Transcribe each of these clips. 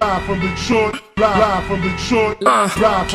Live from Detroit, live from Detroit, live from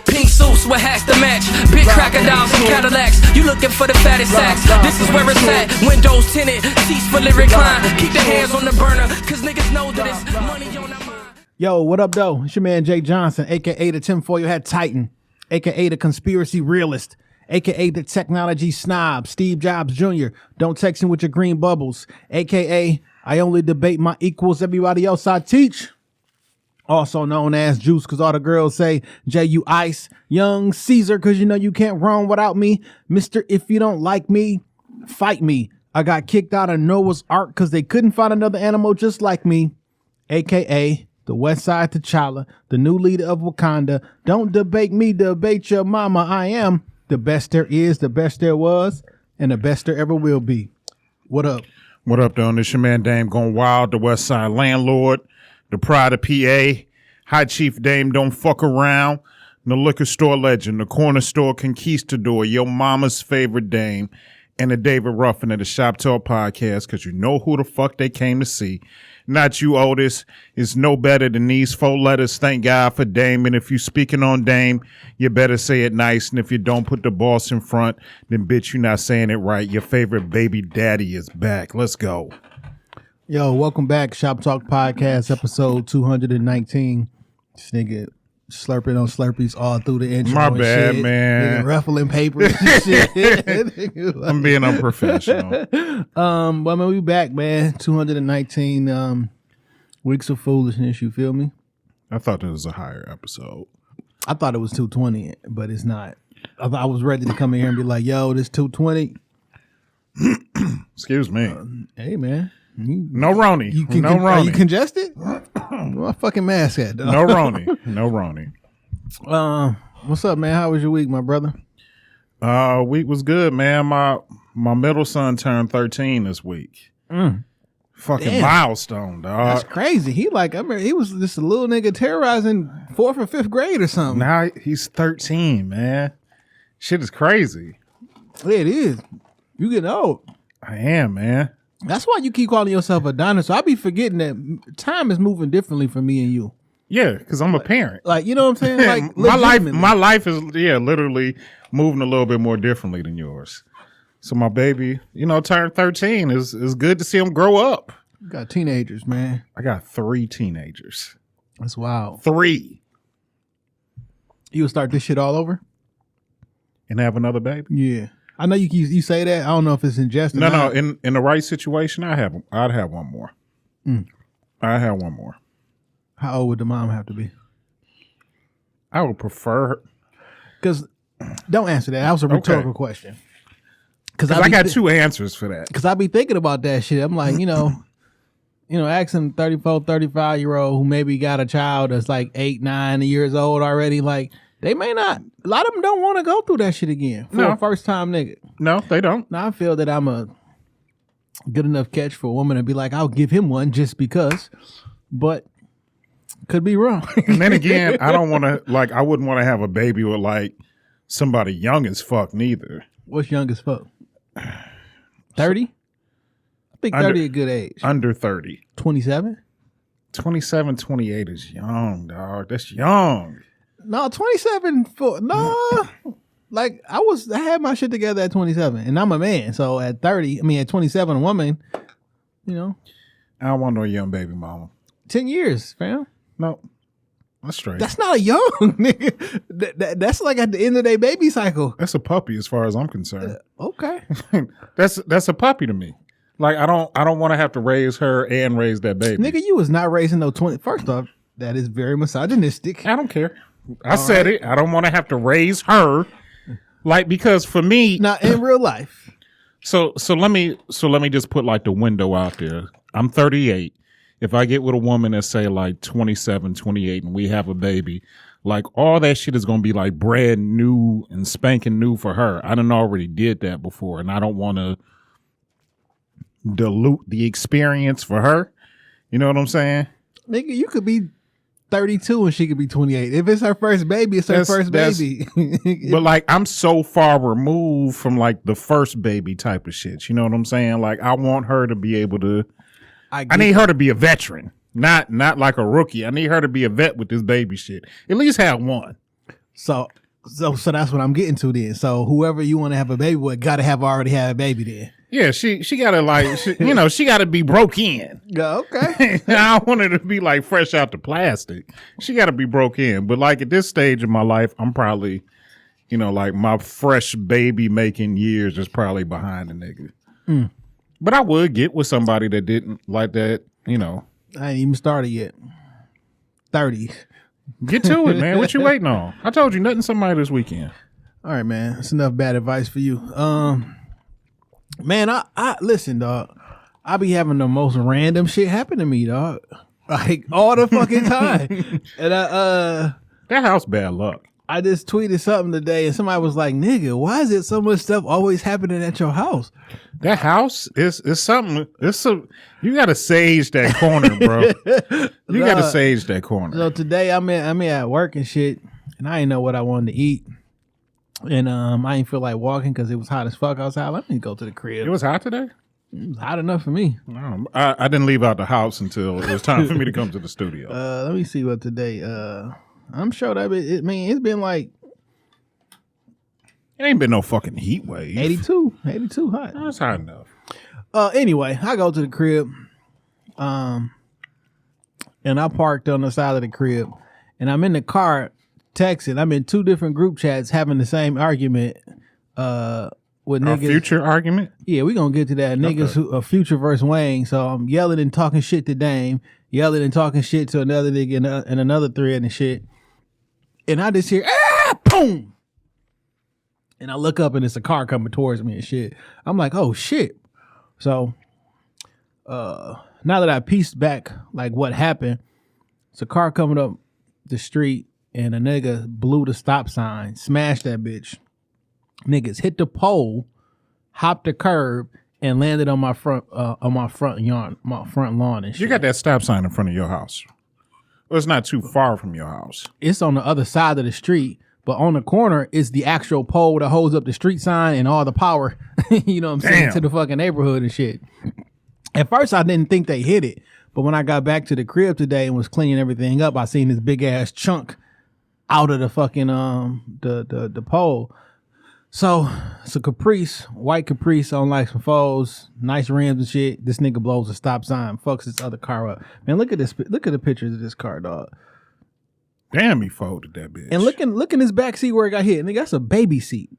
Pink suits with hats to match, big crocodiles and Cadillacs. You looking for the fattest sacks? This is where it's at. Windows tinted, seats fully reclined. Keep the hands on the burner, cause niggas know that it's money on their mind. Yo, what up, though? It's your man Jay Johnson, aka the tinfoil hat titan, aka the conspiracy realist, aka the technology snob, Steve Jobs Jr. Don't text him with your green bubbles, aka I only debate my equals, everybody else I teach. Also known as Juice, because all the girls say J.U. Ice. Young Caesar, because you know you can't run without me. Mr. If you don't like me, fight me. I got kicked out of Noah's Ark because they couldn't find another animal just like me, aka the West Side T'Challa, the new leader of Wakanda. Don't debate me, debate your mama. I am the best there is, the best there was, and the best there ever will be. What up? What up, though? This your man Dame going wild, the West Side landlord, the pride of PA, High Chief Dame don't fuck around, the liquor store legend, the corner store conquistador, your mama's favorite dame, and the David Ruffin of the Shop Talk Podcast, because you know who the fuck they came to see. Not you, Otis. It's no better than these 4 letters. Thank God for Dame. And if you speaking on Dame, you better say it nice. And if you don't put the boss in front, then bitch, you not saying it right. Your favorite baby daddy is back. Let's go. Yo, welcome back. Shop Talk Podcast, episode 219. This nigga slurping on Slurpees all through the intro. My and bad, shit. man. Nigga ruffling papers and shit. I'm being unprofessional. But I mean, we back, man. 219 weeks of foolishness. You feel me? I thought this was a higher episode. I thought it was 220, but it's not. I was ready to come in here and be like, "Yo, this 220." Excuse me. Hey, man. No Roni. No Are Roni. you congested? Where my fucking mask at, dog? No Roni. No Roni. What's up, man? How was your week, my brother? Week was good, man. My middle son turned 13 this week. Fucking Damn. milestone, That's dog. crazy. He was just a little nigga terrorizing 4th or 5th grade or something. Now he's 13, man. Shit is crazy. Yeah, it is. You getting old. I am, man. That's why you keep calling yourself a dinosaur. I be forgetting that time is moving differently for me and you. Yeah, because I'm a parent. Like, you know what I'm saying? Like, my life is literally moving a little bit more differently than yours. So my baby, turned 13 is good to see him grow up. You got teenagers, man. I got 3 teenagers. That's wild. 3. You would start this shit all over? And have another baby? Yeah. I know you say that. I don't know if it's in jest or No. not. In the right situation, I'd have one more. I'd have one more. How old would the mom have to be? I would prefer. Because don't answer that. That was a rhetorical question. Because I got 2 answers for that. Because I be thinking about that shit. I'm like, asking 34, 35-year-old who maybe got a child that's like 8, 9 years old already, like, they may not. A lot of them don't want to go through that shit again for a first-time nigga. No, they don't. Now, I feel that I'm a good enough catch for a woman to be like, I'll give him one just because. But could be wrong. And then again, I don't want to, I wouldn't want to have a baby with, somebody young as fuck neither. What's young as fuck? 30? I think 30 a good age. Under 30. 27? 27, 28 is young, dog. That's young. No, 27 like I had my shit together at 27 and I'm a man. So at 27, a woman, I don't want no young baby mama. 10 years, fam. No, that's straight. That's not a young nigga. That's like at the end of their baby cycle. That's a puppy as far as I'm concerned. Okay. That's a puppy to me. I don't want to have to raise her and raise that baby. Nigga, you was not raising no 20. First off, that is very misogynistic. I don't care. I said it. I don't want to have to raise her, because for me, not in real life. So let me just put the window out there. I'm 38. If I get with a woman that's say 27, 28, and we have a baby, all that shit is gonna be brand new and spanking new for her. I done already did that before, and I don't want to dilute the experience for her. You know what I'm saying? Nigga, you could be 32 and she could be 28. If it's her first baby, it's her first baby. But I'm so far removed from the first baby type of shit. You know what I'm saying? I want her to be able to. I need her to be a veteran. Not like a rookie. I need her to be a vet with this baby shit. At least have one. So that's what I'm getting to then. So whoever you want to have a baby with got to already have a baby then. Yeah, she gotta like, she gotta be broke in. Yeah, okay. I don't want her to be like fresh out the plastic. She gotta be broke in. But like at this stage of my life, I'm probably, like my fresh baby making years is probably behind the nigga. But I would get with somebody that didn't like that, I ain't even started yet. 30. Get to it, man. What you waiting on? I told you nothing somebody this weekend. All right, man. That's enough bad advice for you. Man, I listen, dog. I be having the most random shit happen to me, dog. Like all the fucking time. And that house bad luck. I just tweeted something today, and somebody was like, "Nigga, why is it so much stuff always happening at your house?" That house is something. You gotta sage that corner, bro. You gotta sage that corner. So today I'm at work and shit, and I didn't know what I wanted to eat, and I didn't feel like walking because it was hot as fuck outside. Let me go to the crib. It was hot today. It was hot enough for me. No, I didn't leave out the house until it was time for me to come to the studio. Let me see what today. I'm sure that it's been like it ain't been no fucking heat wave. 82 hot. That's hot enough. Anyway, I go to the crib, and I parked on the side of the crib, and I'm in the car texting. I'm in two different group chats having the same argument. With niggas. A future argument? Yeah, we gonna get to that. Niggas who Future versus Wayne. So I'm yelling and talking shit to Dame, yelling and talking shit to another nigga and another thread and shit. And I just hear boom. And I look up and it's a car coming towards me and shit. I'm like, oh shit. So now that I pieced back like what happened, it's a car coming up the street and a nigga blew the stop sign, smashed that bitch. Niggas hit the pole, hopped the curb, and landed on my front lawn and shit. You got that stop sign in front of your house. Well, it's not too far from your house. It's on the other side of the street, but on the corner is the actual pole that holds up the street sign and all the power, you know what I'm saying, to the fucking neighborhood and shit. At first, I didn't think they hit it, but when I got back to the crib today and was cleaning everything up, I seen this big ass chunk out of the fucking the pole. So it's a Caprice, white Caprice on like some foes, nice rims and shit. This nigga blows a stop sign, fucks this other car up. Man, look at this. Look at the pictures of this car, dog. Damn, he folded that bitch. And look in his back seat where it got hit. Nigga, that's a baby seat.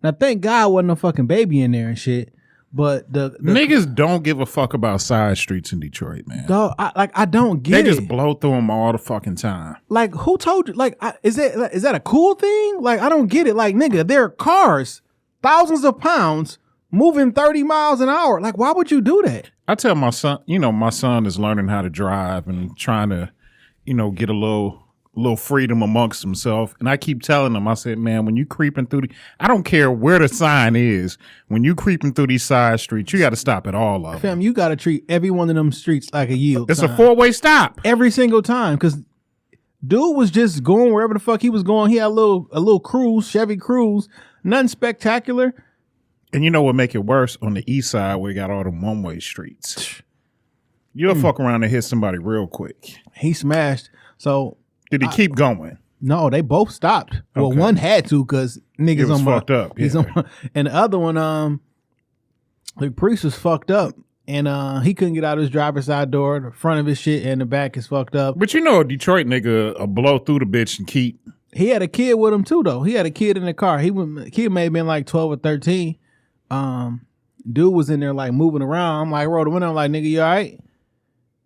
Now, thank God wasn't no fucking baby in there and shit. But the niggas don't give a fuck about side streets in Detroit, man. Dog, I don't get it. They just blow through them all the fucking time. Like, who told you? Like, is that a cool thing? Like, I don't get it. Like, nigga, there are cars, thousands of pounds, moving 30 miles an hour. Like, why would you do that? I tell my son, my son is learning how to drive and trying to, get a little freedom amongst himself. And I keep telling him, I said, man, when you creeping through I don't care where the sign is. When you creeping through these side streets, you got to stop at all of them. Fam, you got to treat every one of them streets like a yield It's sign. a 4-way stop. Every single time. Because dude was just going wherever the fuck he was going. He had a little cruise, Chevy Cruise. Nothing spectacular. And you know what make it worse? On the east side where you got all them one-way streets. You'll fuck around and hit somebody real quick. He smashed. So... Did he keep going? No, they both stopped. Well, Okay. one had to because niggas It was on fucked up. He's Yeah. and the other one, the priest was fucked up, and he couldn't get out of his driver's side door. The front of his shit and the back is fucked up. But a Detroit nigga blow through the bitch and keep. He had a kid with him too, though. He had a kid in the car. Kid may have been like 12 or 13. Dude was in there like moving around. I'm like, roll the window. I'm like, nigga, you all right?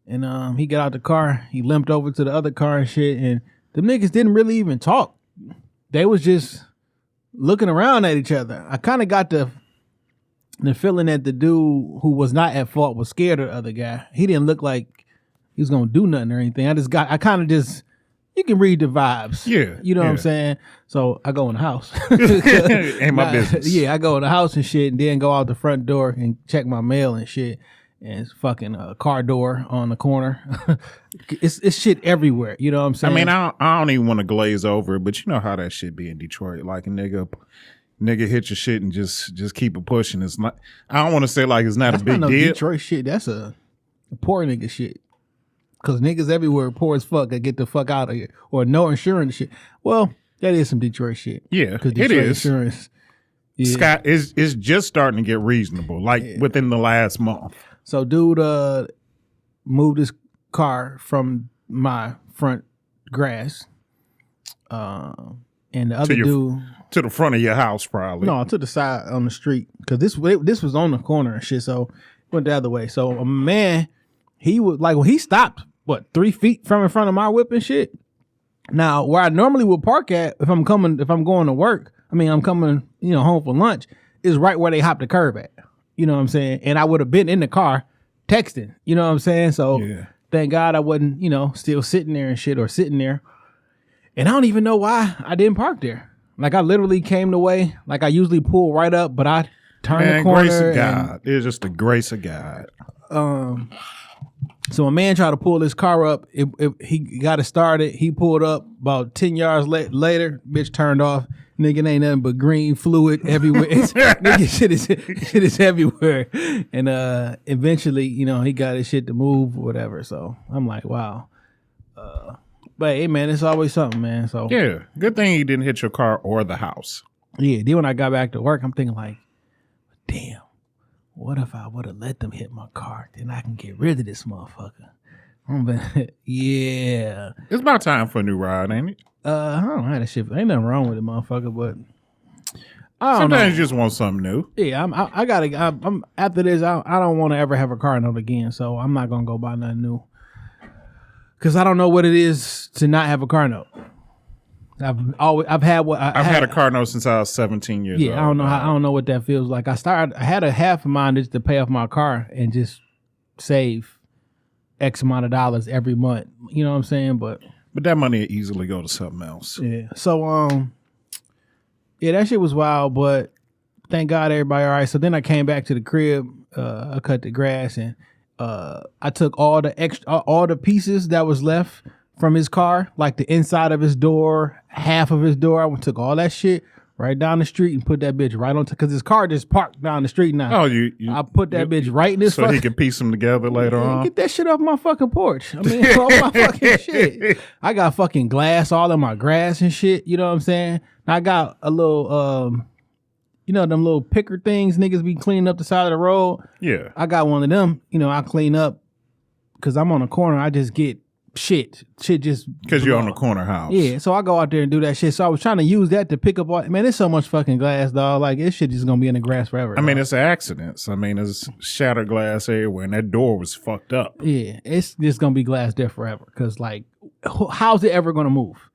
And he got out the car. He limped over to the other car and shit. And them niggas didn't really even talk. They was just looking around at each other. I kind of got the feeling that the dude who was not at fault was scared of the other guy. He didn't look like he was gonna do nothing or anything. You can read the vibes. Yeah. You know what I'm saying? So I go in the house. Ain't my business. Yeah, I go in the house and shit, and then go out the front door and check my mail and shit. And it's fucking a car door on the corner. it's shit everywhere. You know what I'm saying? I mean, I don't even want to glaze over it, but you know how that shit be in Detroit. Like a nigga hit your shit and just keep it pushing. It's not. I don't want to say like it's not That's a big not no deal. Detroit shit. That's a poor nigga shit. because niggas everywhere poor as fuck that get the fuck out of here or no insurance shit. Well, that is some Detroit shit. Yeah, because it is. Insurance. Yeah. Scott is just starting to get reasonable, like within the last month. So, dude, moved his car from my front grass, and the other dude to the front of your house, probably. No, to the side on the street because this was on the corner and shit. So went the other way. So a man, he was like when he stopped 3 feet from in front of my whip and shit. Now where I normally would park at if I'm going to work. I mean I'm coming home for lunch is right where they hop the curb at. You know what I'm saying? And I would have been in the car texting. You know what I'm saying? So thank God I wasn't still sitting there and shit or sitting there. And I don't even know why I didn't park there. Like I literally came the way, like I usually pull right up, but I turned the corner. Grace of God. It's just the grace of God. So a man tried to pull his car up. He got it started. He pulled up about 10 yards later. Bitch turned off. Nigga ain't nothing but green fluid everywhere. Nigga shit is everywhere. And eventually, he got his shit to move or whatever. So I'm like, wow. But hey, man, it's always something, man. So yeah, good thing he didn't hit your car or the house. Yeah. Then when I got back to work, I'm thinking like, damn, what if I would have let them hit my car? Then I can get rid of this motherfucker. Yeah. It's about time for a new ride, ain't it? I don't know how that shit. Ain't nothing wrong with it, motherfucker. But sometimes you just want something new. Yeah, I'm after this. I don't want to ever have a car note again. So I'm not gonna go buy nothing new. Cause I don't know what it is to not have a car note. I've had a car note since I was 17 years old. Yeah, I don't know what that feels like. I had a half of mine just to pay off my car and just save X amount of dollars every month. You know what I'm saying? But that money would easily go to something else. Yeah. So yeah, that shit was wild, but thank God everybody all right. So then I came back to the crib, I cut the grass and I took all the pieces that was left from his car, like the inside of his door, half of his door. I took all that shit right down the street and put that bitch right on because his car just parked down the street now. Oh, I put that bitch right in this. So he can piece them together later on. Get that shit off my fucking porch. I mean, off my fucking shit. I got fucking glass all in my grass and shit. You know what I'm saying? I got a little them little picker things niggas be cleaning up the side of the road. Yeah. I got one of them. I clean up because I'm on a corner. I just get shit just because you're on the corner house. Yeah. So I go out there and do that shit. So I was trying to use that to pick up all. Man, there's so much fucking glass, dog. Like this shit is gonna be in the grass forever. I mean, it's accidents. I mean, there's shattered glass everywhere, and that door was fucked up. Yeah, it's just gonna be glass there forever. Cause like, how's it ever gonna move?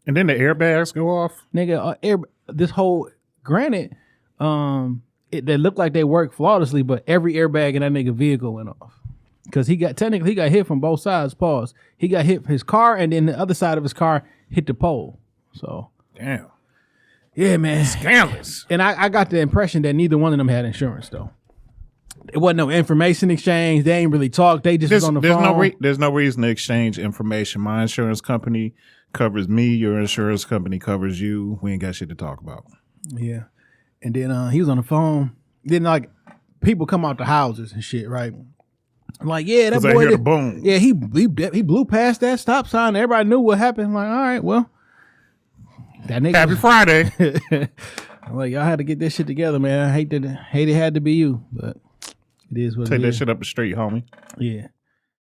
And then the airbags go off, nigga. This whole granted. They look like they work flawlessly, but every airbag in that nigga vehicle went off because he got hit from both sides. Pause. He got hit from his car, and then the other side of his car hit the pole. So damn. Yeah, man. Scandalous. And I got the impression that neither one of them had insurance though. It wasn't no information exchange. They ain't really talk. They just was on the phone. There's no reason to exchange information. My insurance company covers me. Your insurance company covers you. We ain't got shit to talk about. Yeah. And then he was on the phone. Then like people come out the houses and shit, right? I'm like, yeah, that boy. I hear the boom. Yeah, he blew past that stop sign. Everybody knew what happened. I'm like, all right, well, that nigga. Happy Friday. I'm like, y'all had to get this shit together, man. I hate it had to be you, but it is what Take it that is. shit up the street, homie. Yeah.